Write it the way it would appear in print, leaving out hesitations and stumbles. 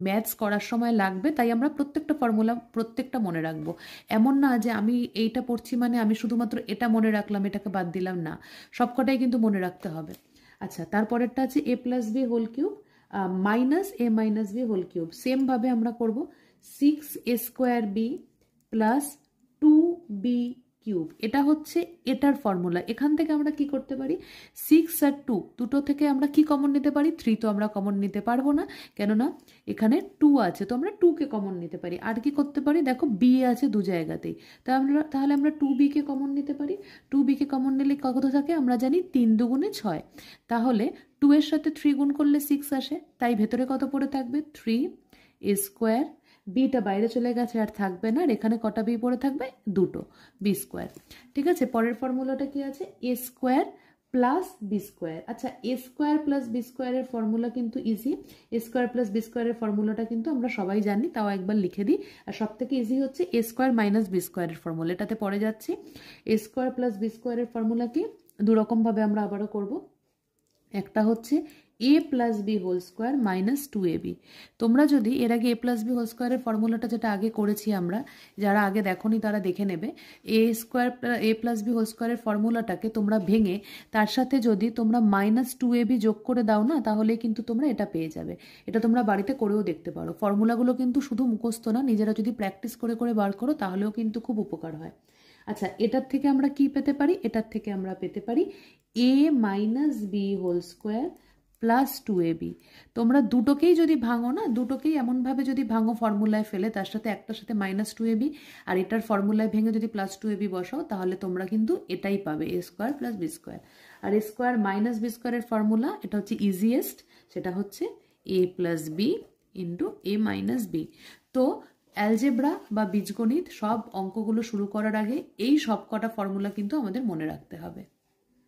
Maths করার সময় লাগবে, তাই আমরা প্রত্যেকটা ফর্মুলা প্রত্যেকটা মনে রাখবো। এমন না যে আমি এইটা পড়ছি মানে আমি শুধুমাত্র এটা মনে রাখলাম, এটাকে বাদ দিলাম না, সবকটাই কিন্তু মনে রাখতে হবে। আচ্ছা, তারপরেরটা আছে a plus b whole cube minus a minus b whole cube. সেমভাবে আমরা করব 6a square B plus 2b cube. এটা হচ্ছে এটার ফর্মুলা। এখান থেকে আমরা কি করতে পারি, 6 আর 2 দুটো থেকে আমরা কি কমন নিতে পারি, 3 তো আমরা কমন নিতে পারবো না, কেননা এখানে 2 আছে, তো আমরা 2 কে কমন নিতে পারি। আর কি করতে পারি, দেখো বি আছে দু জায়গাতেই, তাহলে আমরা 2b কে কমন নিতে পারি। 2b কে কমন নিলে কত থাকে আমরা জানি, 3 দুগুণে 6। তাহলে 2 এর সাথে 3 গুণ করলে 6 আসে, তাই ভেতরে কত পড়ে থাকবে, 3a স্কোয়ার। বিটা বাইরে চলে গেছে আর থাকবে না, আর এখানে কটা বি পড়ে থাকবে, দুটো, বি স্কোয়ার। ঠিক আছে, পরের ফর্মুলাটা কি আছে, এ স্কোয়ার প্লাস বি স্কোয়ার। আচ্ছা, এ স্কোয়ার প্লাস বি স্কোয়ারের ফর্মুলা কিন্তু ইজি। এ স্কোয়ার প্লাস বি স্কোয়ারের ফর্মুলাটা কিন্তু আমরা সবাই জানি, তাও একবার লিখে দিই। আর সব থেকে ইজি হচ্ছে এ স্কোয়ার মাইনাস বি স্কোয়ারের ফর্মুলা, এটাতে পড়ে যাচ্ছি। এ স্কোয়ার প্লাস বি স্কোয়ারের ফর্মুলা কি, দুরকমভাবে আমরা আবারও করব। একটা হচ্ছে a plus b whole square minus 2ab। তোমরা যদি এর আগে এ প্লাস বি হোল স্কোয়ারের ফর্মুলাটা যেটা আগে করেছি আমরা, যারা আগে দেখোনি তারা দেখে নেবে। এ প্লাস বি হোল স্কোয়ারের ফর্মুলাটাকে তোমরা ভেঙে তার সাথে যদি তোমরা মাইনাস 2ab যোগ করে দাও না, তাহলে কিন্তু তোমরা এটা পেয়ে যাবে। এটা তোমরা বাড়িতে করেও দেখতে পারো। ফর্মুলাগুলো কিন্তু শুধু মুখস্থ না, নিজেরা যদি প্র্যাকটিস করে করে বার করো তাহলেও কিন্তু খুব উপকার হয়। আচ্ছা, এটার থেকে আমরা কি পেতে পারি, এটার থেকে আমরা পেতে পারি a minus b whole square plus 2ab। তোমরা দুটোকেই যদি ভাঙো না, দুটোকেই এমনভাবে যদি ভাঙো ফর্মুলায় ফেলে, তার সাথে একটার সাথে মাইনাস 2ab আর এটার ফর্মুলায় ভেঙে যদি প্লাস 2ab বসাও, তাহলে তোমরা কিন্তু এটাই পাবে, এ স্কোয়ার প্লাস বি স্কোয়ার। আর এ স্কোয়ার মাইনাস বি স্কোয়ারের ফর্মুলা, এটা হচ্ছে ইজিয়েস্ট, সেটা হচ্ছে a plus B into A minus B. তো অ্যালজেব্রা বা বীজগণিত সব অঙ্কগুলো শুরু করার আগে এই সব কটা ফর্মুলা কিন্তু আমাদের মনে রাখতে হবে।